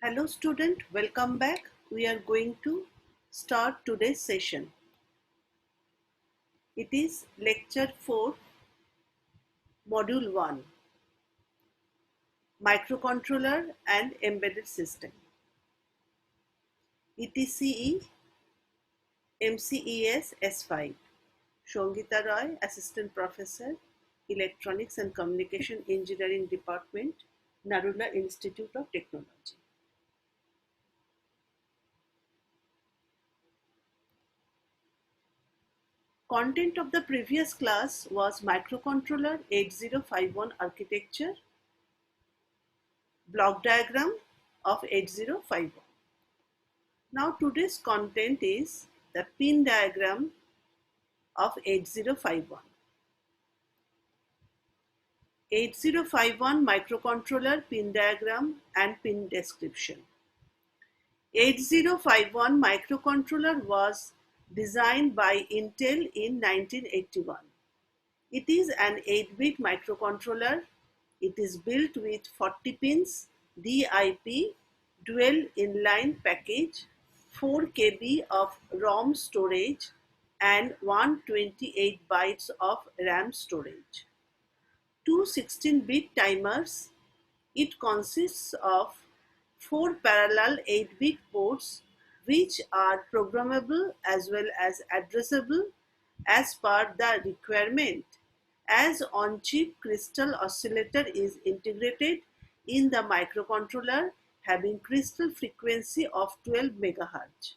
Hello student, welcome back. We are going to start today's session. It is lecture 4, module 1, microcontroller and embedded system. ETCE MCES S5. Shongita Roy, Assistant Professor, Electronics and Communication Engineering Department, Narula Institute of Technology. Content of the previous class was microcontroller 8051 architecture, block diagram of 8051. Now today's content is the pin diagram of 8051. 8051 microcontroller pin diagram and pin description. 8051 microcontroller was designed by Intel in 1981. It is an 8-bit microcontroller. It is built with 40 pins, DIP, dual inline package, 4 KB of ROM storage and 128 bytes of RAM storage. Two 16-bit timers. It consists of 4 parallel 8-bit ports which are programmable as well as addressable as per the requirement, as on-chip crystal oscillator is integrated in the microcontroller having crystal frequency of 12 MHz.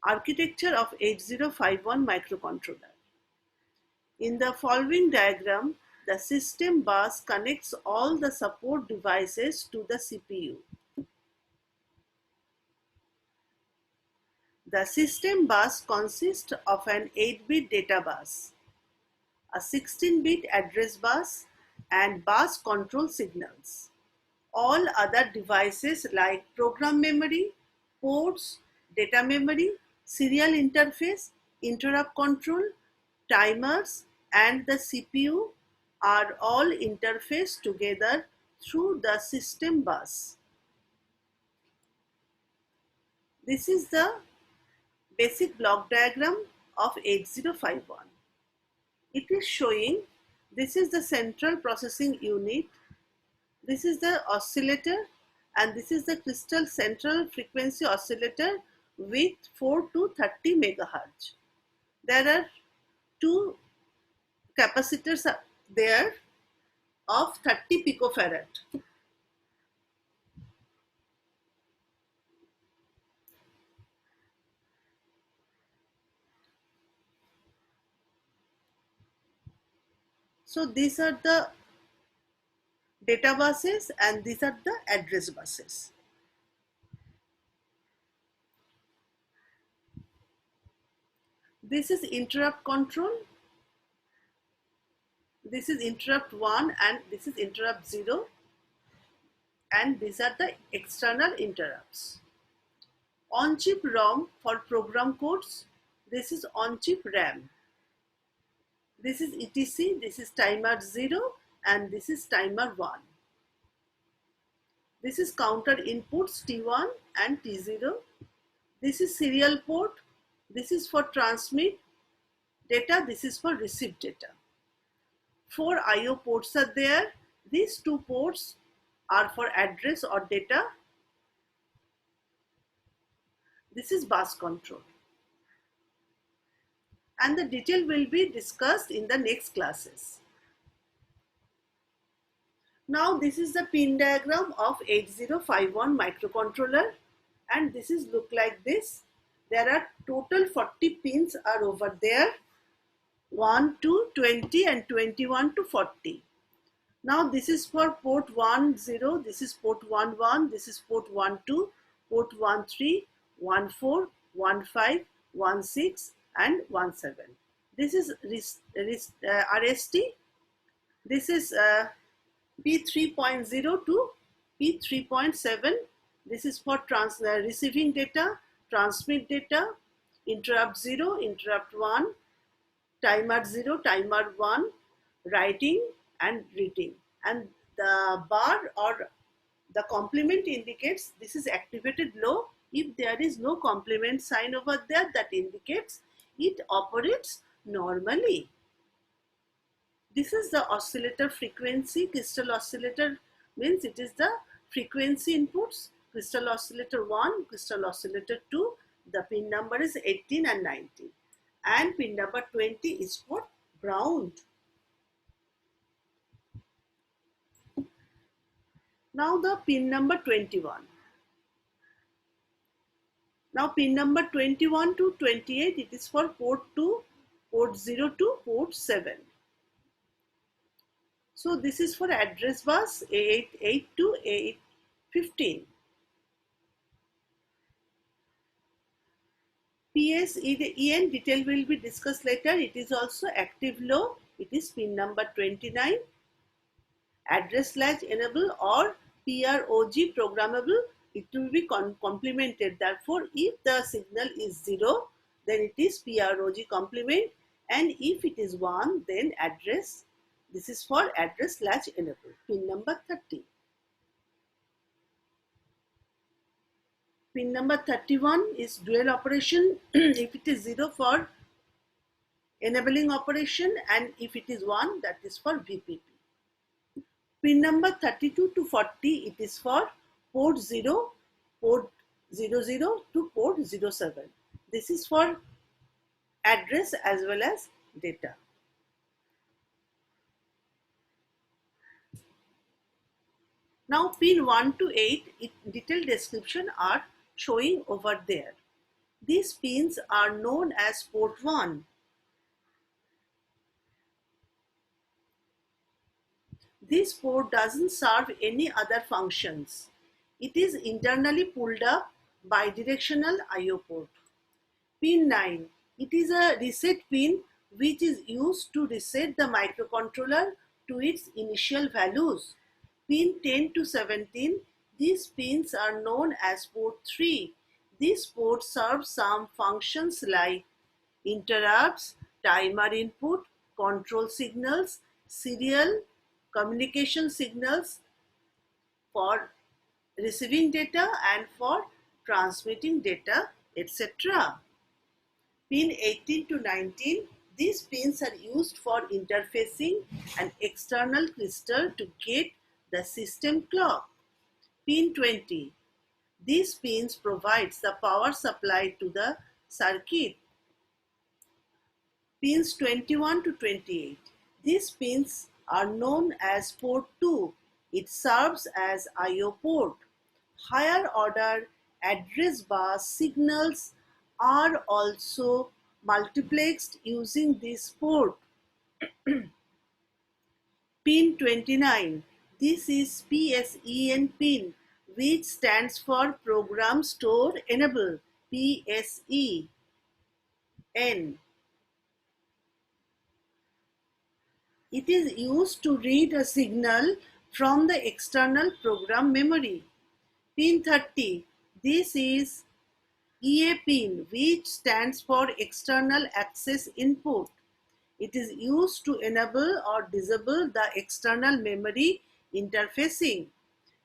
Architecture of 8051 microcontroller. In the following diagram, the system bus connects all the support devices to the CPU. The system bus consists of an 8-bit data bus, a 16-bit address bus, and bus control signals. All other devices like program memory, ports, data memory, serial interface, interrupt control, timers, and the CPU are all interfaced together through the system bus. This is the basic block diagram of 8051. It is showing this is the central processing unit, this is the oscillator, and this is the crystal central frequency oscillator with 4 to 30 MHz. There are two capacitors there of 30 picofarad. So these are the data buses and these are the address buses. This is interrupt control. This is interrupt 1 and this is interrupt 0. And these are the external interrupts. On-chip ROM for program codes. This is on-chip RAM. This is ETC, this is timer 0 and this is timer 1. This is counter inputs T1 and T0. This is serial port. This is for transmit data. This is for receive data. 4 IO ports are there. These 2 ports are for address or data. This is bus control. And the detail will be discussed in the next classes. Now this is the pin diagram of 8051 microcontroller and this is look like this. There are total 40 pins are over there, 1 to 20 and 21 to 40. Now this is for port 10, this is port 11, this is port 12, port 13, 14, 15, 16 and 17. This is RST, this is P3.0 to P3.7. This is for receiving data, transmit data, interrupt 0, interrupt 1, timer 0, timer 1, writing and reading. And the bar or the complement indicates this is activated low. If there is no complement sign over there, that indicates it operates normally. This is the oscillator frequency. Crystal oscillator means it is the frequency inputs. Crystal oscillator 1, crystal oscillator 2. The pin number is 18 and 19. And pin number 20 is for ground. Now the pin number 21. Now pin number 21 to 28, it is for port 2, port 0 to port 7. So this is for address bus A8 to A815. PSEN detail will be discussed later. It is also active low. It is pin number 29. Address latch enable or PROG programmable. It will be complemented. Therefore, if the signal is 0, then it is PROG complement, and if it is 1, then address. This is for address latch enable. Pin number 30. Pin number 31 is dual operation. If it is 0 for enabling operation, and if it is 1, that is for VPP. Pin number 32 to 40, it is for port 0, port 00 to port 07. This is for address as well as data. Now pin 1 to 8, detailed description are showing over there. These pins are known as port 1. This port doesn't serve any other functions. It is internally pulled up bidirectional I/O port. Pin 9. It is a reset pin which is used to reset the microcontroller to its initial values. Pin 10 to 17. These pins are known as port 3. This port serves some functions like interrupts, timer input, control signals, serial communication signals for receiving data and for transmitting data, etc. Pin 18 to 19, these pins are used for interfacing an external crystal to get the system clock. Pin 20, these pins provides the power supply to the circuit. Pins 21 to 28. These pins are known as port 2. It serves as I/O port. Higher order address bus signals are also multiplexed using this port. Pin 29. This is PSEN pin, which stands for Program Store Enable, PSEN. It is used to read a signal from the external program memory. Pin 30. This is EA pin, which stands for External Access Input. It is used to enable or disable the external memory interfacing.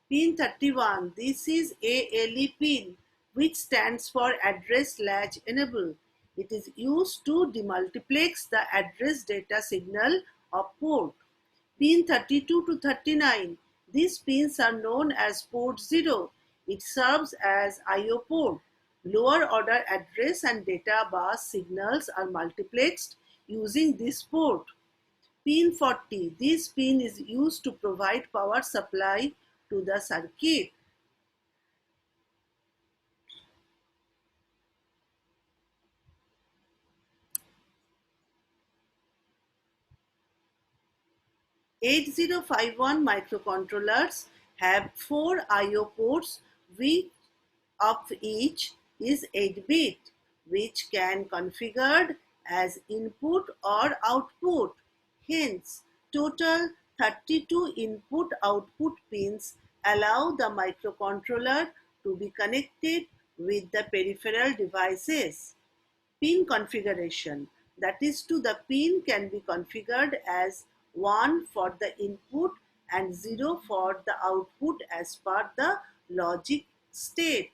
Pin 31. This is ALE pin, which stands for Address Latch Enable. It is used to demultiplex the address data signal of port. Pin 32 to 39. These pins are known as port 0. It serves as I/O port. Lower order address and data bus signals are multiplexed using this port. Pin 40. This pin is used to provide power supply to the circuit. '8051 microcontrollers have 4 I/O ports, which of each is 8-bit, which can configured as input or output. Hence, total 32 input-output pins allow the microcontroller to be connected with the peripheral devices. Pin configuration, that is to the pin can be configured as 1 for the input and 0 for the output as per the logic state.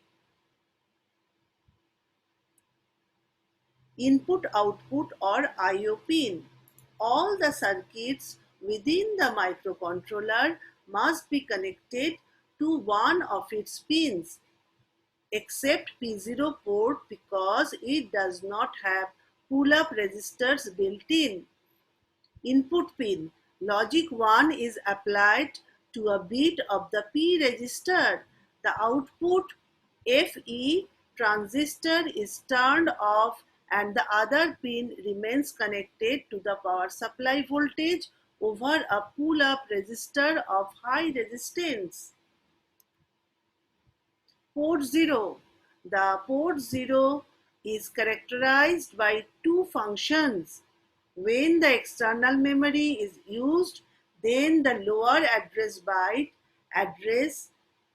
Input output or IO pin. All the circuits within the microcontroller must be connected to one of its pins except P0 port because it does not have pull-up registers built in. Input pin. Logic 1 is applied to a bit of the P register. The output FE transistor is turned off and the other pin remains connected to the power supply voltage over a pull-up resistor of high resistance. Port 0. The port 0 is characterized by two functions. When the external memory is used, then the lower address byte address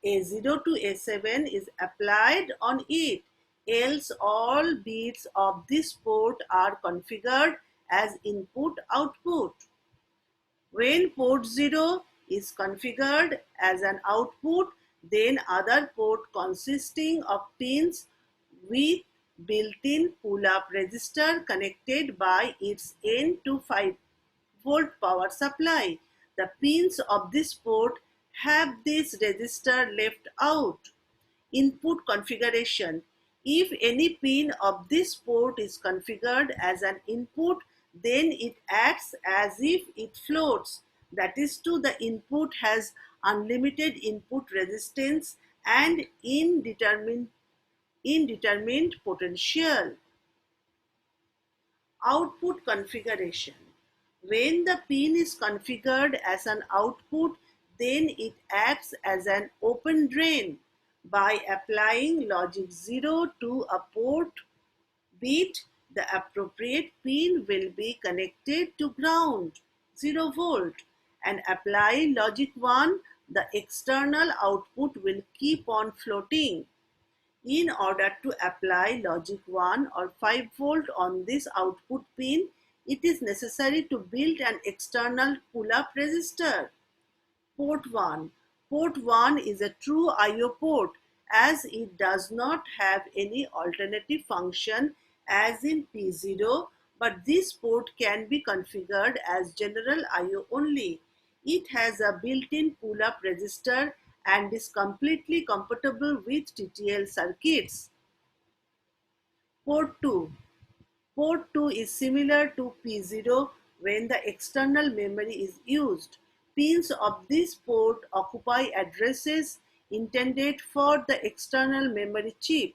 A0 to A7 is applied on it, else all bits of this port are configured as input-output. When port 0 is configured as an output, then other port consisting of pins with built-in pull-up resistor connected by its N to 5-volt power supply. The pins of this port have this resistor left out. Input configuration. If any pin of this port is configured as an input, then it acts as if it floats. That is to the input has unlimited input resistance and indeterminate potential. Output configuration. When the pin is configured as an output, then it acts as an open drain. By applying logic 0 to a port bit, the appropriate pin will be connected to ground 0 volt, and apply logic 1, the external output will keep on floating. In order to apply logic 1 or 5-volt on this output pin, it is necessary to build an external pull-up resistor. Port 1. Port 1 is a true I/O port as it does not have any alternative function as in P0, but this port can be configured as general I/O only. It has a built-in pull-up resistor and is completely compatible with TTL circuits. Port 2. Port 2 is similar to P0 when the external memory is used. Pins of this port occupy addresses intended for the external memory chip.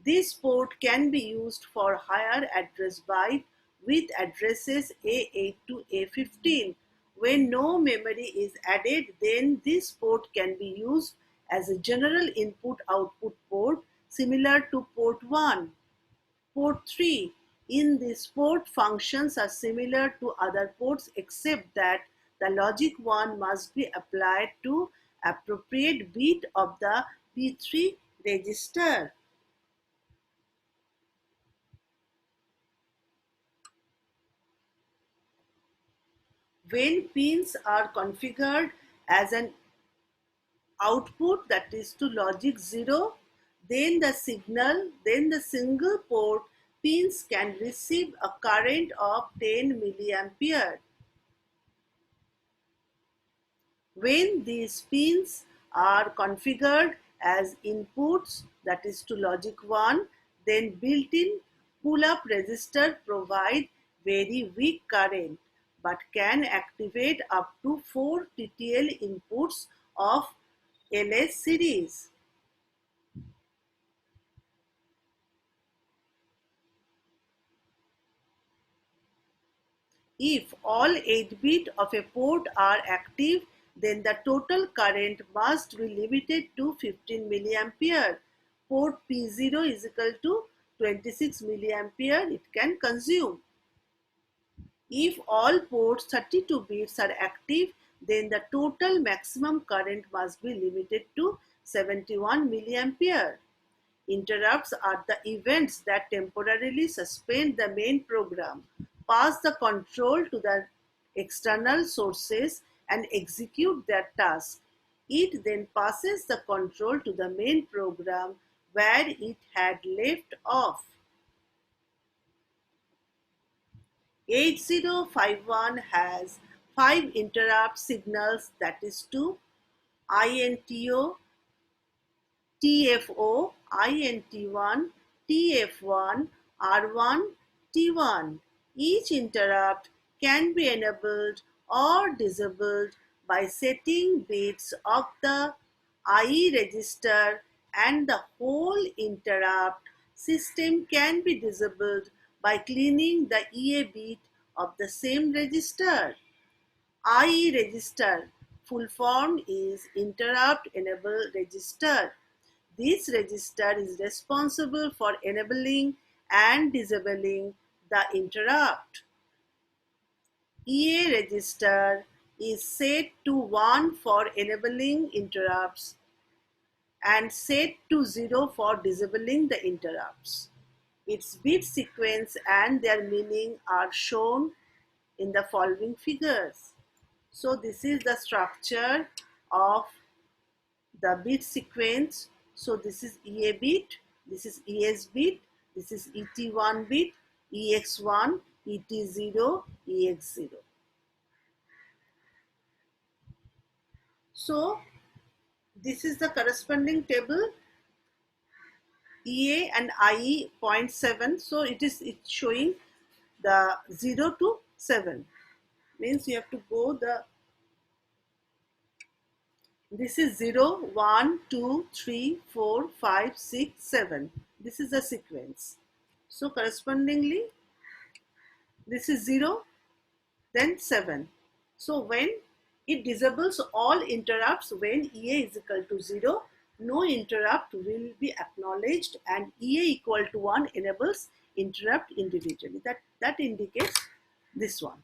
This port can be used for higher address byte with addresses A8 to A15. When no memory is added, then this port can be used as a general input-output port similar to port 1. Port 3. In this port, functions are similar to other ports except that the logic 1 must be applied to appropriate bit of the P3 register. When pins are configured as an output, that is to logic 0, then the single port pins can receive a current of 10 milliampere. When these pins are configured as inputs, that is to logic 1, then built-in pull-up resistor provide very weak current but can activate up to 4 TTL inputs of LS series. If all 8 bits of a port are active, then the total current must be limited to 15 milliampere. Port P0 is equal to 26 milliampere it can consume. If all ports 32 bits are active, then the total maximum current must be limited to 71 milliampere. Interrupts are the events that temporarily suspend the main program, pass the control to the external sources, and execute their task. It then passes the control to the main program where it had left off. 8051 has 5 interrupt signals, that is to INTO, TFO, INT1, TF1, R1, T1. Each interrupt can be enabled or disabled by setting bits of the IE register, and the whole interrupt system can be disabled by cleaning the EA bit of the same register. IE register full form is Interrupt Enable Register. This register is responsible for enabling and disabling the interrupt. EA register is set to 1 for enabling interrupts and set to 0 for disabling the interrupts. Its bit sequence and their meaning are shown in the following figures. So this is the structure of the bit sequence. So this is EA bit, this is ES bit, this is ET1 bit, EX1, ET0, EX0. So this is the corresponding table, EA and IE 0.7. So it's showing the 0 to 7. Means you have to go the, this is 0, 1, 2, 3, 4, 5, 6, 7. This is the sequence. So correspondingly, this is 0, then 7. So when it disables all interrupts when EA is equal to 0, no interrupt will be acknowledged, and EA equal to 1 enables interrupt individually. That indicates this one.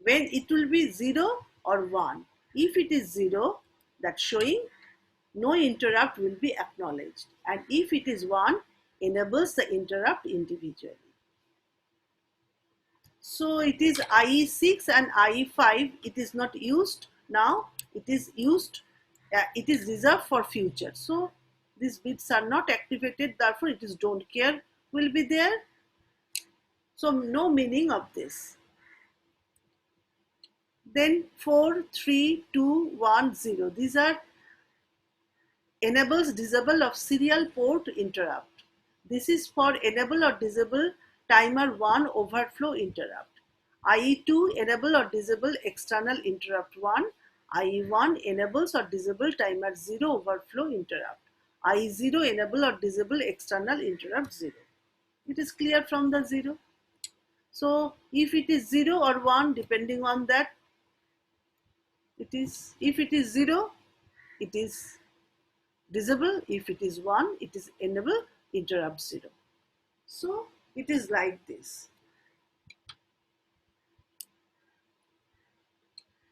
When it will be 0 or 1. If it is 0, that's showing no interrupt will be acknowledged, and if it is 1, enables the interrupt individually. So it is IE6 and IE5, it is not used now, it is used, it is reserved for future. So these bits are not activated, therefore it is don't care will be there. So no meaning of this. Then 4, 3, 2, 1, 0. These are enables disable of serial port interrupt. This is for enable or disable timer 1 overflow interrupt. IE2 enable or disable external interrupt 1. IE1 enables or disable timer 0 overflow interrupt. IE0 enable or disable external interrupt 0. It is clear from the 0. So if it is 0 or 1, depending on that, it is, if it is 0, it is disable. If it is 1, it is enable interrupt 0. So it is like this.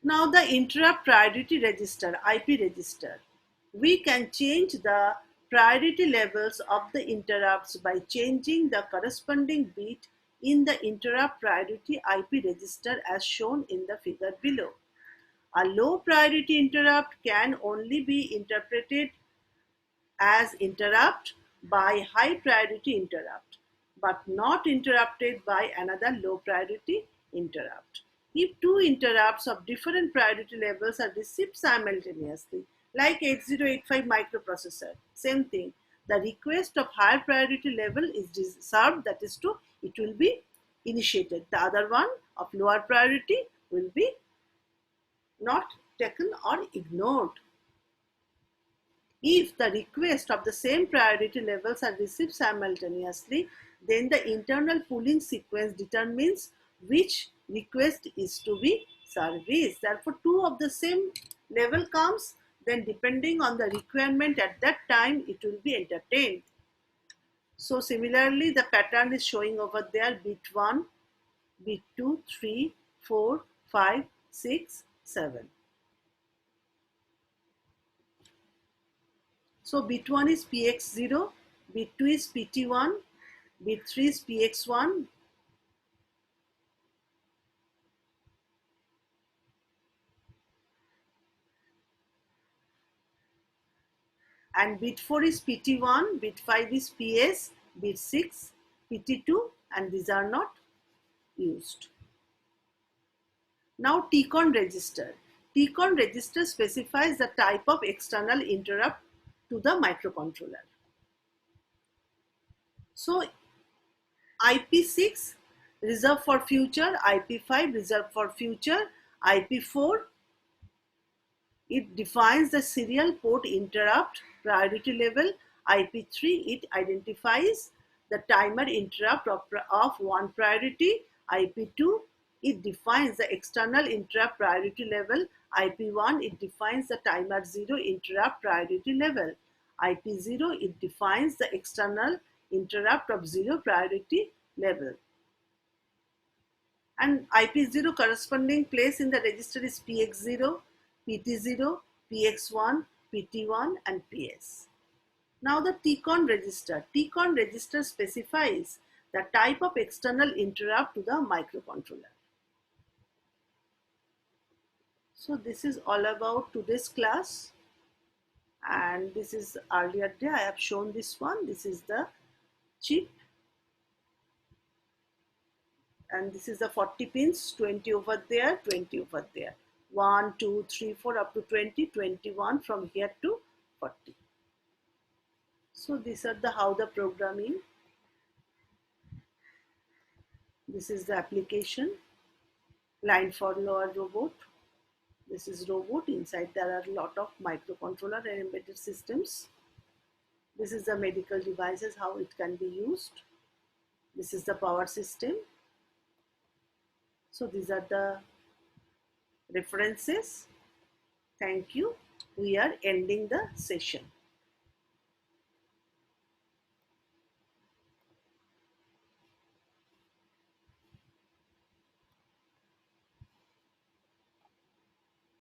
Now the interrupt priority register, IP register. We can change the priority levels of the interrupts by changing the corresponding bit in the interrupt priority IP register as shown in the figure below. A low priority interrupt can only be interpreted as interrupt by high priority interrupt, but not interrupted by another low priority interrupt. If two interrupts of different priority levels are received simultaneously, like 8085 microprocessor, same thing, the request of higher priority level is served, that is to, it will be initiated. The other one of lower priority will be not taken or ignored. If the requests of the same priority levels are received simultaneously, then the internal pooling sequence determines which request is to be serviced. Therefore, two of the same level comes, then depending on the requirement at that time, it will be entertained. So similarly, the pattern is showing over there, bit 1, bit 2, 3, 4, 5, 6, 7. So bit 1 is px0, bit 2 is pt1, bit 3 is px1, and bit 4 is pt1, bit 5 is ps, bit 6 pt2, and these are not used. Now TCON register. TCON register specifies the type of external interrupt to the microcontroller. So IP6 reserved for future, IP5 reserved for future, IP4 it defines the serial port interrupt priority level, IP3 it identifies the timer interrupt of one priority, IP2 it defines the external interrupt priority level, IP1 it defines the timer 0 interrupt priority level, IP0 it defines the external interrupt of 0 priority level. And IP0 corresponding place in the register is PX0, PT0, PX1, PT1 and PS. Now the TCON register. TCON register specifies the type of external interrupt to the microcontroller. So this is all about today's class, and this is earlier day I have shown this one. This is the chip, and this is the 40 pins, 20 over there, 20 over there, 1 2 3 4 up to 20, 21 from here to 40. So these are the how the programming. This is the application, line for lower robot. This is robot. Inside there are a lot of microcontroller and embedded systems. This is the medical devices, how it can be used. This is the power system. So these are the references. Thank you. We are ending the session.